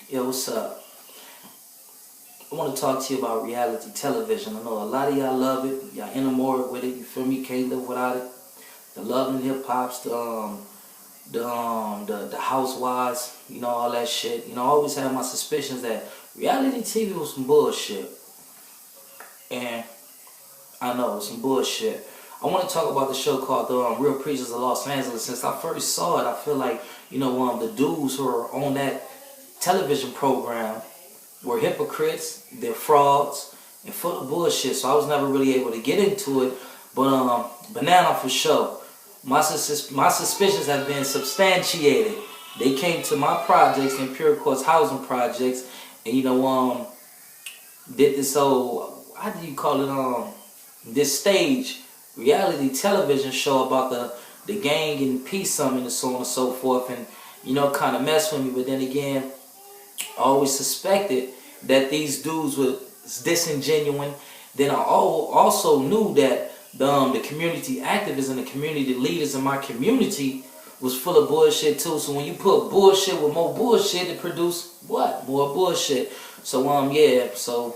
Yo, what's up? I want to talk to you about reality television. I know a lot of y'all love it. Y'all enamored with it. You feel me? Can't live without it. The Love and Hip Hops, the Housewives, all that shit. I always had my suspicions that reality TV was some bullshit. And I know it's some bullshit. I want to talk about the show called The Real Preachers of Los Angeles. Since I first saw it, I feel like the dudes who are on that television program were hypocrites, they're frauds, and full of bullshit. So I was never really able to get into it. But now for sure, my suspicions have been substantiated. They came to my projects, Imperial Courts housing projects, and did this whole, how do you call it, this stage reality television show about the gang and peace summit and so on and so forth, and kind of mess with me. But then again, I always suspected that these dudes were disingenuine. Then I also knew that the community activists and the community leaders in my community was full of bullshit too. So when you put bullshit with more bullshit, it produce what? More bullshit. So so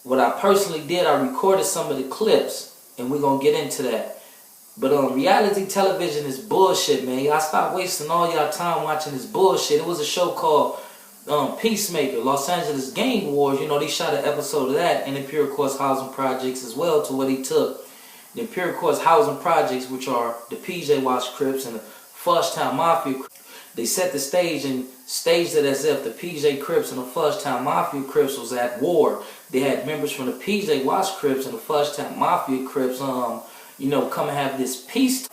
what I personally did, I recorded some of the clips, and we're gonna get into that. But reality television is bullshit, man. Y'all stop wasting all y'all time watching this bullshit. It was a show called Peacemaker, Los Angeles Gang Wars. They shot an episode of that in Imperial Courts housing projects as well, to what he took the Imperial Courts housing projects, which are the PJ Watch Crips and the Fudgetown Mafia. They set the stage and staged it as if the PJ Crips and the Fudgetown Mafia Crips was at war. They had members from the PJ Watch Crips and the Fudgetown Mafia Crips, come and have this peace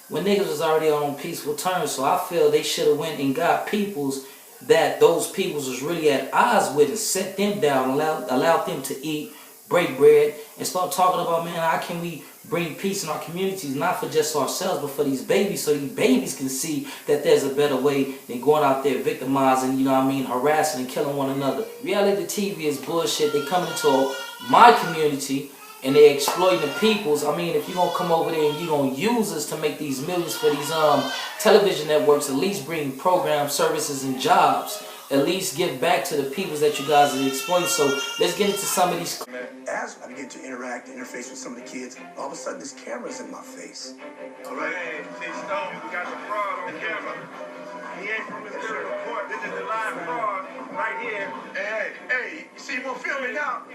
when niggas was already on peaceful terms. So I feel they should have went and got peoples that those peoples was really at odds with and set them down, allowed them to eat, break bread, and start talking about, man, how can we bring peace in our communities, not for just ourselves, but for these babies, so these babies can see that there's a better way than going out there victimizing, harassing and killing one another. Reality TV is bullshit. They come into my community and they exploiting the peoples. If you're gonna come over there and you're gonna use us to make these millions for these television networks, at least bring programs, services, and jobs. At least give back to the peoples that you guys are exploiting. So let's get into some of these. As I begin to interface with some of the kids, all of a sudden this camera's in my face. All right, hey, see, Stone, we got the fraud on camera. He ain't from his little report. This is the live fraud right here. Hey, you see, you want to film me now?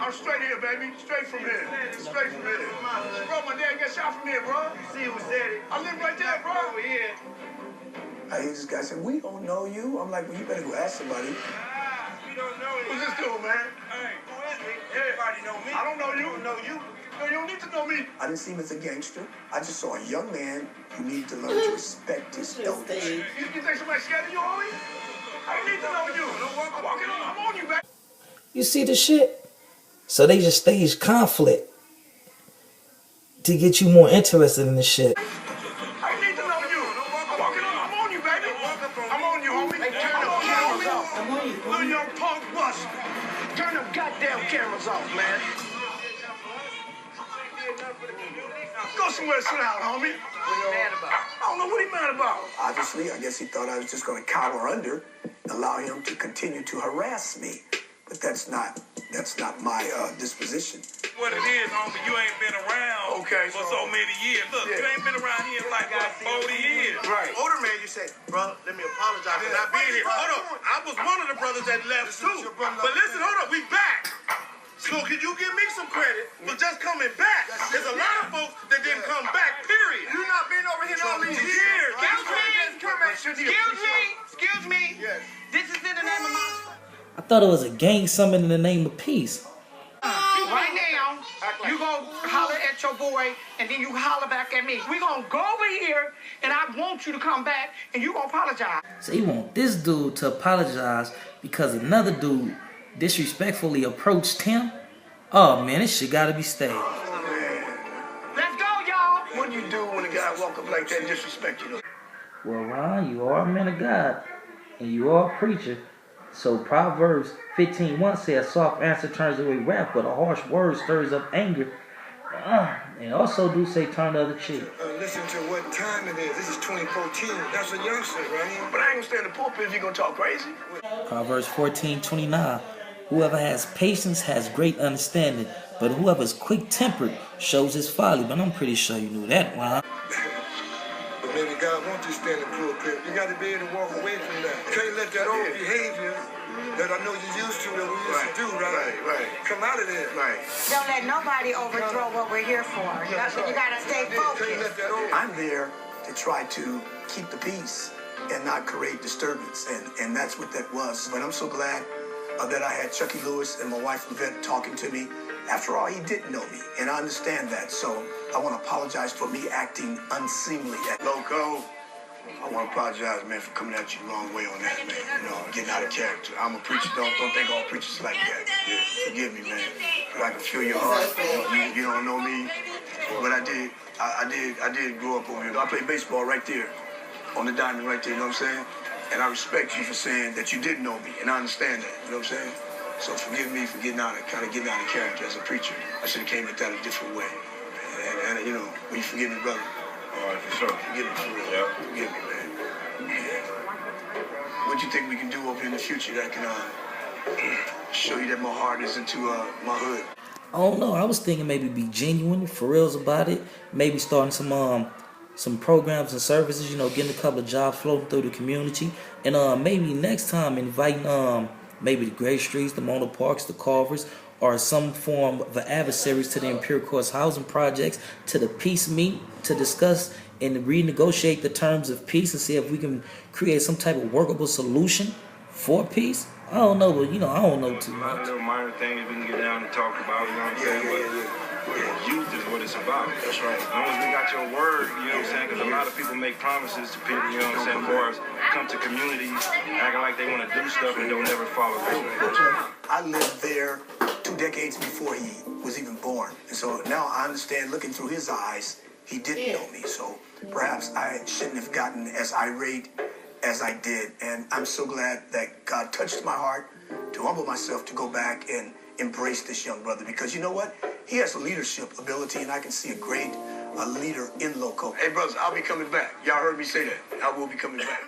I'm straight here, baby. Straight from here. Straight from here. Bro, my dad got shot from here, bro. You see who said it? I live right there, bro. Over here. I hear this guy say, we don't know you. I'm like, well, you better go ask somebody. We don't know you. Who's this dude, man? Hey, who is me? Everybody know me. I don't know you. I don't know you. No, you don't need to know me. I didn't see him as a gangster. I just saw a young man who needed to learn to respect his elders. You think somebody's scared of you, homie? I don't need to know you. I'm walking on. I'm on you, baby. You see the shit? So they just stage conflict to get you more interested in the shit. I don't need to know you. I'm walking on. I'm on you, baby. I'm on you, homie. Hey, turn them cameras off. I'm on you. Little young punk bust. Turn them goddamn cameras off, man. Go somewhere and sit down, homie. What are you mad about? I don't know what he's mad about. Obviously, I guess he thought I was just going to cower under and allow him to continue to harass me. But that's not my disposition. What it is, homie, you ain't been around for so many years. Look, you ain't been around here like 40 years. Right. Older man, you say, bro, let me apologize for not being here. Hold on, I was one of the brothers that left too. But listen, hold on, we back. So can you give me some credit for just coming back? There's a lot of folks that didn't come back, period. You not been over here all these years. Excuse me. Yes. This is in the name of my... I thought it was a gang summit in the name of peace. Right now, you gonna holler at your boy, and then you holler back at me. We gonna go over here, and I want you to come back, and you gonna apologize. So you want this dude to apologize because another dude disrespectfully approached him? Oh man, this shit gotta be staged. Let's go, y'all. What do you do when a guy walk up like that and disrespect you? Well, Ron, you are a man of God, and you are a preacher. So Proverbs 15:1 says, "Soft answer turns away wrath, but a harsh word stirs up anger." And also do say turn the other cheek. Listen to what time it is. This is 2014. That's a youngster, right? But I ain't gonna stand in the pulpit if you gonna talk crazy. Proverbs 14:29. Whoever has patience has great understanding, but whoever is quick-tempered shows his folly. But I'm pretty sure you knew that one. But maybe God wants you to stand in the pulpit. You got to be able to walk away from that. You can't let that old behavior that I know you used to, that we used to do, right? Come out of there. Right. Don't let nobody overthrow what we're here for. You got to stay focused. I'm there to try to keep the peace and not create disturbance, and that's what that was. But I'm so glad that I had Chucky Lewis and my wife Yvette talking to me. After all, he didn't know me, and I understand that. So I want to apologize for me acting unseemly at Loco. I want to apologize, man, for coming at you the wrong way on that, man. You know, getting out of character. I'm a preacher. Don't think all preachers like that. Yeah, forgive me, man. But I can feel your heart. You don't know me, but I did grow up over here. I played baseball right there, on the diamond right there. You know what I'm saying? And I respect you for saying that you didn't know me, and I understand that. You know what I'm saying? So forgive me for getting out of character as a preacher. I should have came at that a different way. And you know, will you forgive me, brother? All right, for sure. Forgive me for real. Yeah. Forgive me, man. Yeah. What do you think we can do over in the future that can show you that my heart is into my hood? I don't know. I was thinking maybe be genuine, for reals about it. Maybe starting some programs and services. You know, getting a couple of jobs floating through the community, and maybe next time inviting maybe the Great Streets, the Mono Parks, the Carvers, or some form of adversaries to the Imperial Courts housing projects, to the peace meet to discuss and renegotiate the terms of peace and see if we can create some type of workable solution for peace. I don't know, but you know, I don't know too much. A lot of little minor things we can get down and talk about, you know what I'm saying? But youth is what it's about. That's right. As long as we got your word, you know what I'm saying? Because a lot of people make promises to people, you know what I'm saying, for us, come to communities acting like they want to do stuff and don't never follow through. I lived there 2 decades before he was even born. And so now I understand, looking through his eyes, he didn't know me. So perhaps I shouldn't have gotten as irate as I did. And I'm so glad that God touched my heart to humble myself to go back and embrace this young brother. Because you know what? He has a leadership ability, and I can see a great leader in Loco. Hey, brothers, I'll be coming back. Y'all heard me say that. I will be coming back.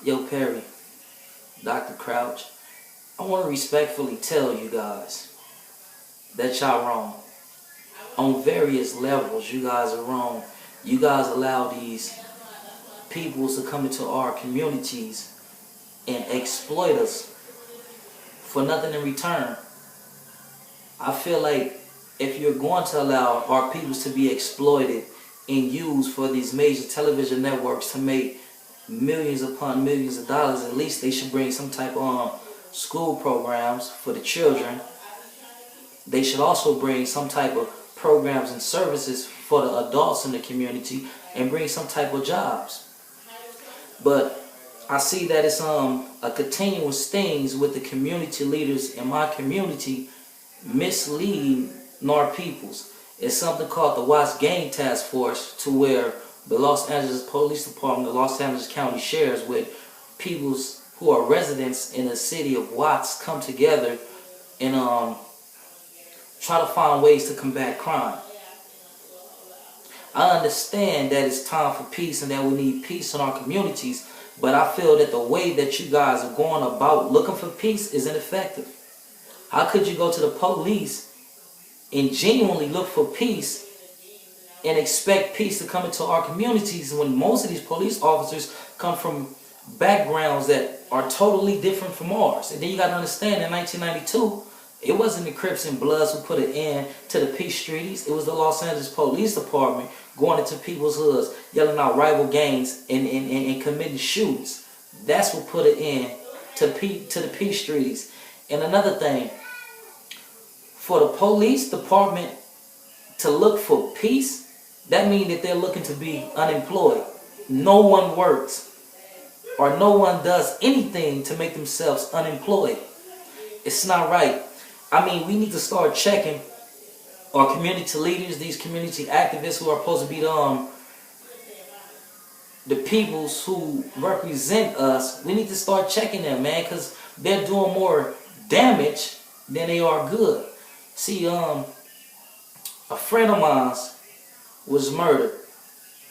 Yo, Perry, Dr. Crouch, I want to respectfully tell you guys that y'all wrong. On various levels, you guys are wrong. You guys allow these peoples to come into our communities and exploit us for nothing in return. I feel like if you're going to allow our peoples to be exploited and used for these major television networks to make millions upon millions of dollars, at least they should bring some type of school programs for the children. They should also bring some type of programs and services for the adults in the community and bring some type of jobs. But I see that it's a continuous things with the community leaders in my community misleading our peoples. It's something called the Watts Gang Task Force, to where the Los Angeles Police Department, the Los Angeles County Sheriffs, with peoples who are residents in the city of Watts come together and try to find ways to combat crime. I understand that it's time for peace and that we need peace in our communities, but I feel that the way that you guys are going about looking for peace is ineffective. How could you go to the police and genuinely look for peace and expect peace to come into our communities when most of these police officers come from backgrounds that are totally different from ours? And then you got to understand, in 1992, it wasn't the Crips and Bloods who put an end to the peace treaties. It was the Los Angeles Police Department going into people's hoods, yelling out rival gangs and committing shootings. That's what put an end to the peace treaties. And another thing, for the police department to look for peace, that means that they're looking to be unemployed. No one works or no one does anything to make themselves unemployed. It's not right. I mean, we need to start checking our community leaders, these community activists who are supposed to be the peoples who represent us. We need to start checking them, man, because they're doing more damage than they are good. See, a friend of mine was murdered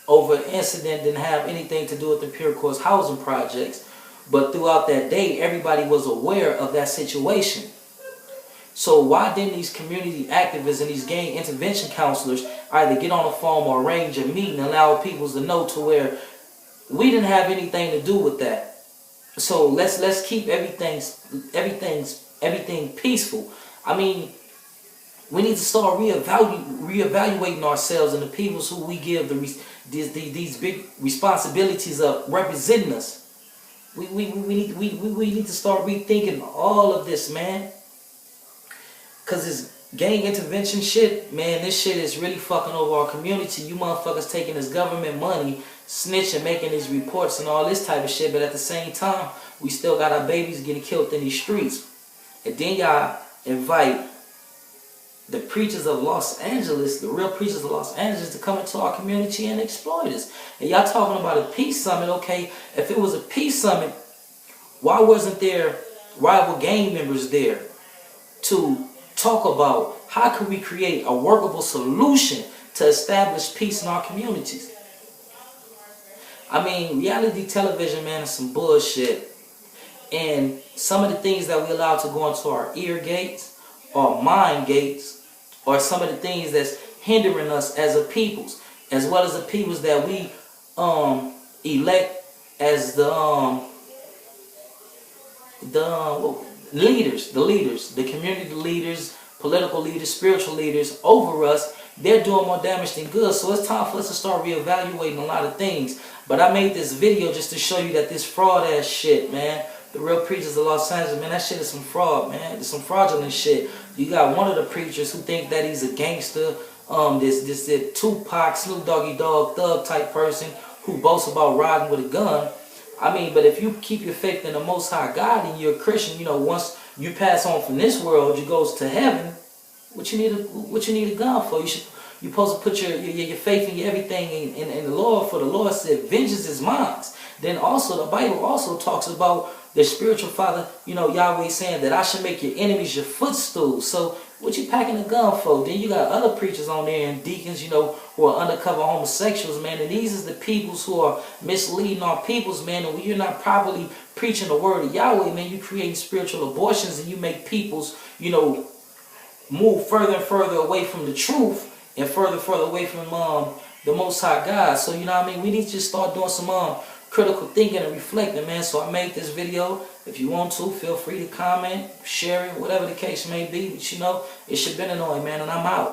over an incident didn't have anything to do with the Pure Course housing projects, but throughout that day, everybody was aware of that situation. So why didn't these community activists and these gang intervention counselors either get on the phone or arrange a meeting and allow people to know to where we didn't have anything to do with that? So let's keep everything peaceful. I mean, we need to start reevaluating ourselves and the people who we give these big responsibilities of representing us. We need to start rethinking all of this, man. Cause this gang intervention shit, man, this shit is really fucking over our community. You motherfuckers taking this government money, snitching, making these reports and all this type of shit, but at the same time, we still got our babies getting killed in these streets. And then y'all invite the preachers of Los Angeles, the real preachers of Los Angeles, to come into our community and exploit us. And y'all talking about a peace summit, okay? If it was a peace summit, why wasn't there rival gang members there to talk about how can we create a workable solution to establish peace in our communities? I mean, reality television, man, is some bullshit. And some of the things that we allow to go into our ear gates or mind gates or some of the things that's hindering us as a peoples, as well as the peoples that we elect as the leaders, the community leaders, political leaders, spiritual leaders over us. They're doing more damage than good. So it's time for us to start reevaluating a lot of things. But I made this video just to show you that this fraud ass shit, man, the real preachers of Los Angeles, man, that shit is some fraud, man. It's some fraudulent shit. You got one of the preachers who think that he's a gangster, this Tupac, Snoop Doggy Dogg, thug type person who boasts about riding with a gun. I mean, but if you keep your faith in the Most High God and you're a Christian, you know, once you pass on from this world, you goes to heaven. What you need a gun for? You're supposed to put your faith and everything in the Lord, for the Lord said, vengeance is mine. Then also the Bible also talks about the spiritual father, you know, Yahweh saying that I should make your enemies your footstool. So what you packing a gun for? Then you got other preachers on there and deacons, you know, who are undercover homosexuals, man. And these is the peoples who are misleading our peoples, man. And when you're not properly preaching the word of Yahweh, man, you create spiritual abortions and you make peoples, you know, move further and further away from the truth and further away from the Most High God. So, you know what I mean? We need to just start doing some critical thinking and reflecting, man. So I made this video. If you want to, feel free to comment, share it, whatever the case may be. But you know, it's your been annoying, man, and I'm out.